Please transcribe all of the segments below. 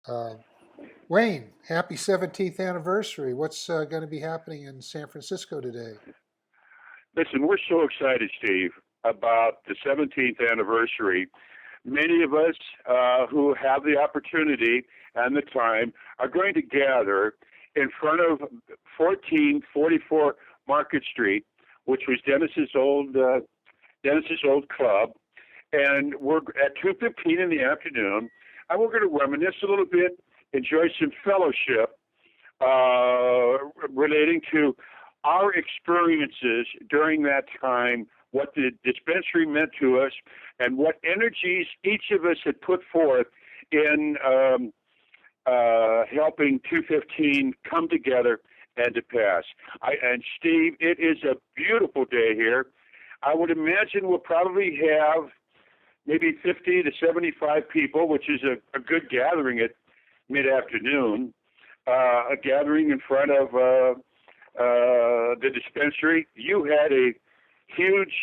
Uh, Wayne, happy 17th anniversary. What's going to be happening in San Francisco today? Listen, we're so excited, Steve, about the 17th anniversary. Many of us who have the opportunity and the time are going to gather in front of 1444 Market Street, which was Dennis's old club, and we're at 2:15 in the afternoon, and we're going to reminisce a little bit, enjoy some fellowship relating to our experiences during that time, what the dispensary meant to us, and what energies each of us had put forth in helping 215 come together and to pass. And Steve, it is a beautiful day here. I would imagine we'll probably have maybe 50 to 75 people, which is a good gathering at mid-afternoon, a gathering in front of the dispensary. You had a huge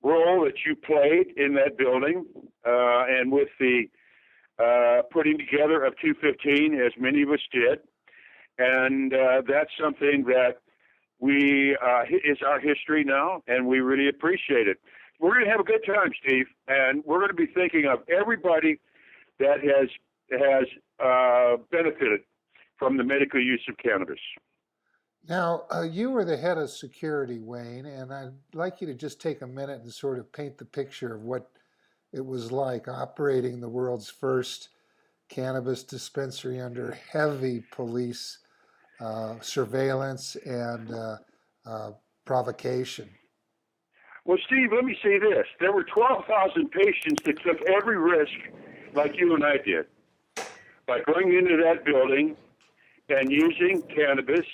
role that you played in that building, and with the putting together of 215, as many of us did. And that's something that we is our history now, and we really appreciate it. We're going to have a good time, Steve, and we're going to be thinking of everybody that has benefited from the medical use of cannabis. Now, you were the head of security, Wayne, and I'd like you to just take a minute and sort of paint the picture of what it was like operating the world's first cannabis dispensary under heavy police surveillance and provocation. Well, Steve, let me say this. There were 12,000 patients that took every risk like you and I did by going into that building and using cannabis,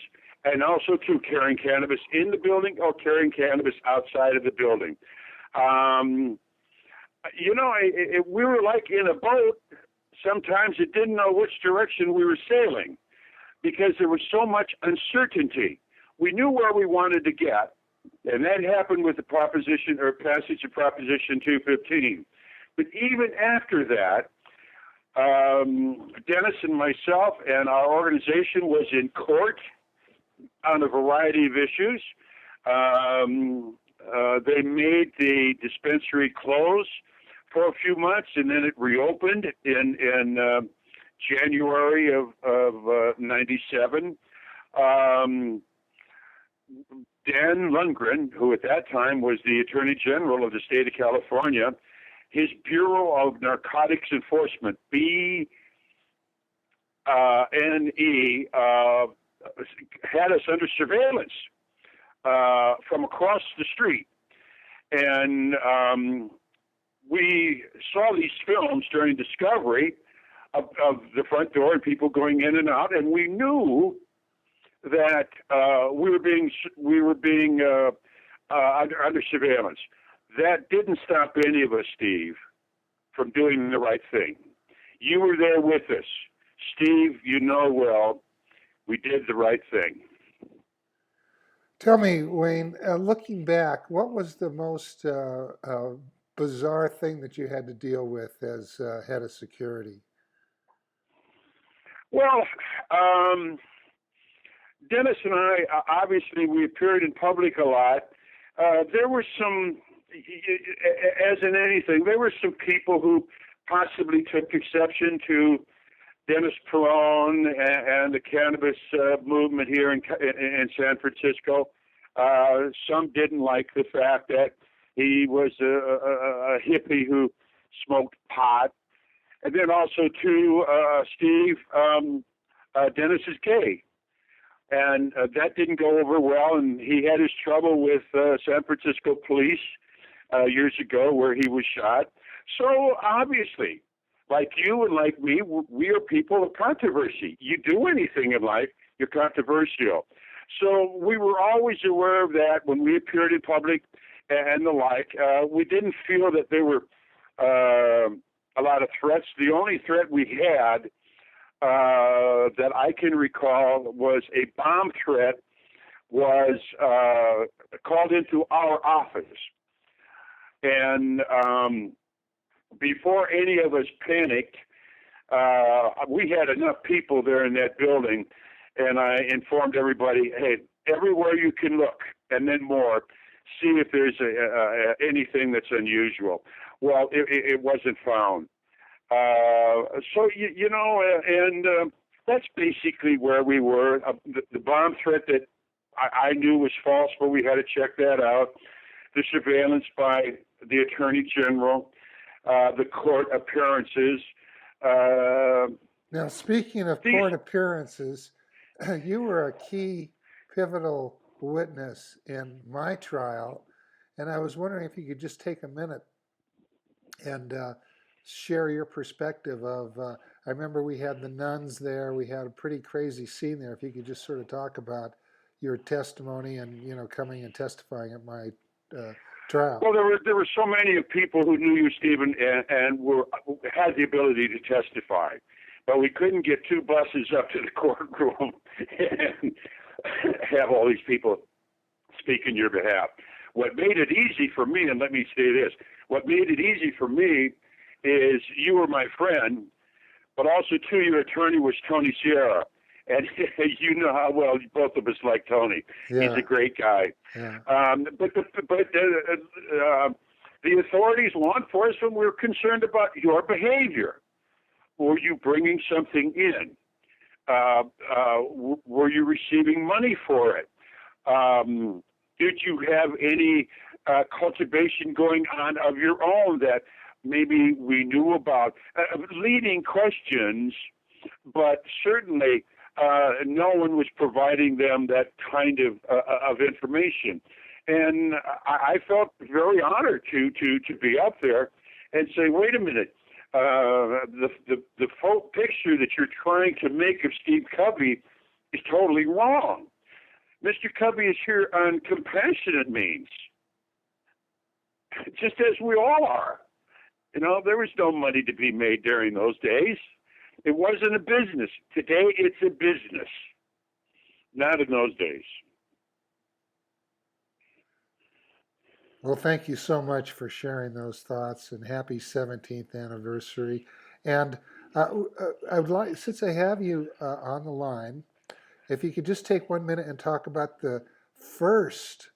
and also to carrying cannabis in the building or carrying cannabis outside of the building. Um, we were like in a boat. Sometimes it didn't know which direction we were sailing because there was so much uncertainty. We knew where we wanted to get, and that happened with the proposition or passage of Proposition 215. But even after that, Dennis and myself and our organization was in court on a variety of issues. They made the dispensary close for a few months, and then it reopened in January of '97. Dan Lundgren, who at that time was the Attorney General of the state of California, his Bureau of Narcotics Enforcement, BNE, had us under surveillance from across the street. And we saw these films during discovery of the front door and people going in and out, and we knew that we were being under surveillance. That didn't stop any of us, Steve, from doing the right thing. You were there with us. Steve, you know well, we did the right thing. Tell me, Wayne, looking back, what was the most bizarre thing that you had to deal with as head of security? Well, Dennis and I, obviously, we appeared in public a lot. There were some, as in anything, there were some people who possibly took exception to Dennis Perone and the cannabis movement here in San Francisco. Some didn't like the fact that he was a hippie who smoked pot. And then also, too, Steve, Dennis is gay. And that didn't go over well, and he had his trouble with San Francisco police years ago where he was shot. So obviously, like you and like me, we are people of controversy. You do anything in life, you're controversial. So we were always aware of that when we appeared in public and the like. We didn't feel that there were a lot of threats. The only threat we had that I can recall was a bomb threat was called into our office. And before any of us panicked, we had enough people there in that building, and I informed everybody, hey, everywhere you can look, and then more, see if there's anything that's unusual. Well, it wasn't found. So, and that's basically where we were. The bomb threat that I knew was false, but we had to check that out. The surveillance by the Attorney General, the court appearances. Now, speaking of court appearances, you were a key pivotal witness in my trial, and I was wondering if you could just take a minute and share your perspective of, I remember we had the nuns there, we had a pretty crazy scene there. If you could just sort of talk about your testimony and, coming and testifying at my trial. Well, there were so many of people who knew you, Stephen, and had the ability to testify, but we couldn't get two buses up to the courtroom and have all these people speak in your behalf. What made it easy for me, and let me say this, what made it easy for me is you were my friend, but also, too, your attorney was Tony Sierra. And you know how well both of us like Tony. Yeah. He's a great guy. Yeah. But the authorities, law enforcement, were concerned about your behavior. Were you bringing something in? Were you receiving money for it? Did you have any cultivation going on of your own that maybe we knew about? Leading questions, but certainly no one was providing them that kind of information. And I felt very honored to be up there and say, wait a minute, the folk picture that you're trying to make of Steve Kubby is totally wrong. Mr. Kubby is here on compassionate means, just as we all are. There was no money to be made during those days. It wasn't a business. Today, it's a business. Not in those days. Well, thank you so much for sharing those thoughts, and happy 17th anniversary. And I would like, since I have you on the line, if you could just take 1 minute and talk about the first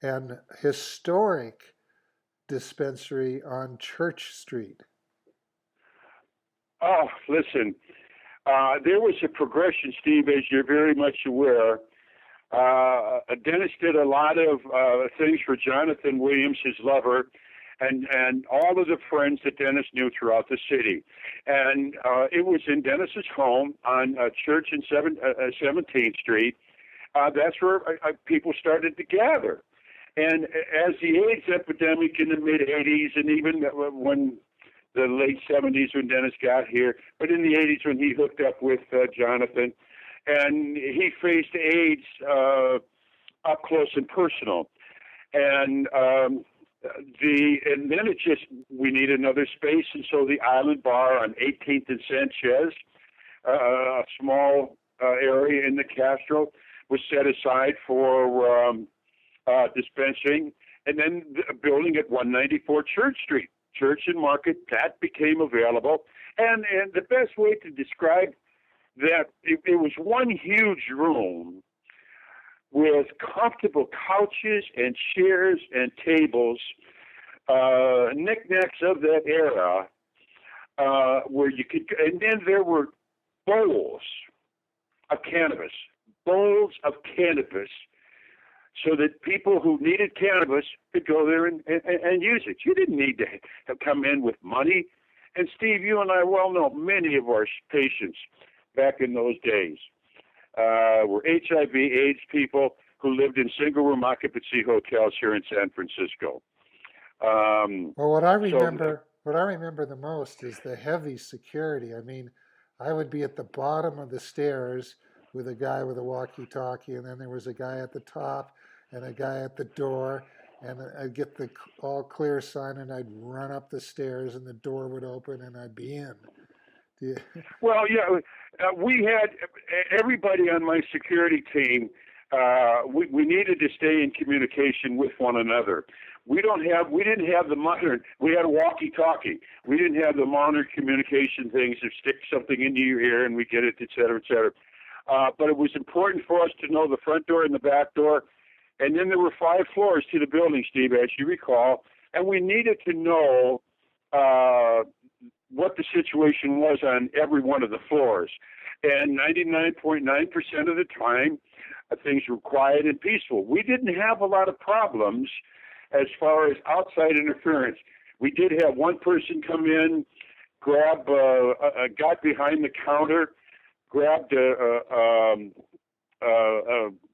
and historic dispensary on Church Street. Oh, listen, there was a progression, Steve, as you're very much aware. Dennis did a lot of things for Jonathan Williams, his lover, and all of the friends that Dennis knew throughout the city. And it was in Dennis's home on Church and 17th Street. That's where people started to gather. And as the AIDS epidemic in the mid-'80s, and even when the late 70s when Dennis got here, but in the 80s when he hooked up with Jonathan, and he faced AIDS up close and personal. And then it just, we need another space, and so the Island Bar on 18th and Sanchez, a small area in the Castro, was set aside for dispensing, and then a building at 194 Church Street, Church and Market, that became available. And the best way to describe that, it was one huge room with comfortable couches and chairs and tables, knickknacks of that era, where you could, and then there were bowls of cannabis, so that people who needed cannabis could go there and use it. You didn't need to come in with money. And Steve, you and I well know many of our patients back in those days were HIV/AIDS people who lived in single-room occupancy hotels here in San Francisco. Well, what I remember the most is the heavy security. I mean, I would be at the bottom of the stairs with a guy with a walkie-talkie, and then there was a guy at the top and a guy at the door, and I'd get the all clear sign, and I'd run up the stairs, and the door would open, and I'd be in. Well, yeah, we had everybody on my security team. We needed to stay in communication with one another. We didn't have the modern. We had a walkie-talkie. We didn't have the modern communication things of stick something into your ear and we get it, et cetera, et cetera. But it was important for us to know the front door and the back door. And then there were 5 floors to the building, Steve, as you recall, and we needed to know what the situation was on every one of the floors. And 99.9% of the time, things were quiet and peaceful. We didn't have a lot of problems as far as outside interference. We did have one person come in, got behind the counter, grabbed a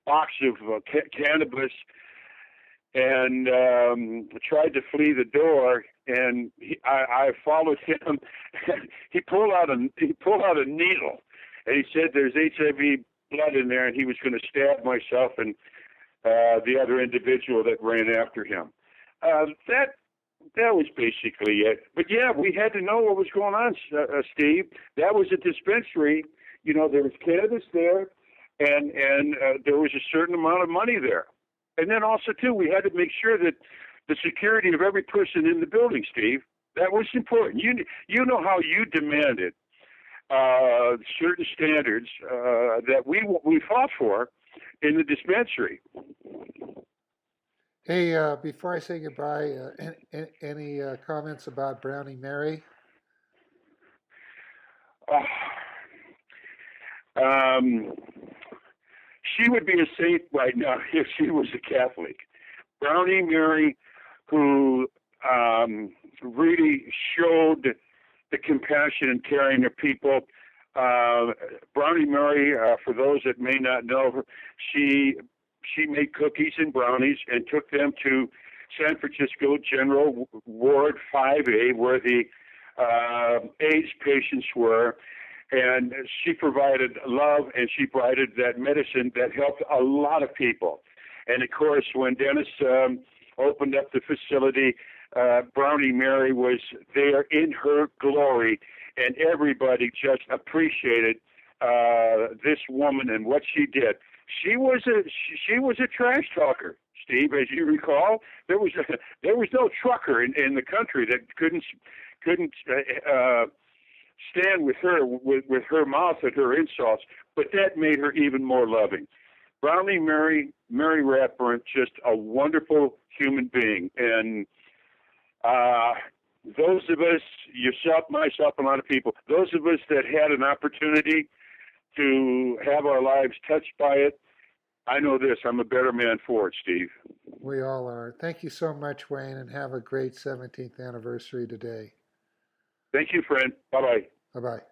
box of cannabis, and tried to flee the door. And I followed him. He pulled out a needle, and he said, "There's HIV blood in there," and he was going to stab myself and the other individual that ran after him. That was basically it. But yeah, we had to know what was going on, Steve. That was a dispensary. You know, there was cannabis there, and there was a certain amount of money there. And then also, too, we had to make sure that the security of every person in the building, Steve, that was important. You know how you demanded certain standards that we fought for in the dispensary. Hey, before I say goodbye, any comments about Brownie Mary? She would be a saint right now if she was a Catholic. Brownie Mary, who really showed the compassion and caring of people. Brownie Mary, for those that may not know her, she made cookies and brownies and took them to San Francisco General Ward 5A, where the AIDS patients were. And she provided love, and she provided that medicine that helped a lot of people. And of course, when Dennis opened up the facility, Brownie Mary was there in her glory, and everybody just appreciated this woman and what she did. She was a trash talker, Steve, as you recall. There was no trucker in the country that couldn't stand with her mouth and her insults, but that made her even more loving. Brownie Mary Rathburn, just a wonderful human being. And those of us, yourself, myself, a lot of people, those of us that had an opportunity to have our lives touched by it, I know this, I'm a better man for it, Steve. We all are. Thank you so much, Wayne, and have a great 17th anniversary today. Thank you, friend. Bye-bye. Bye-bye.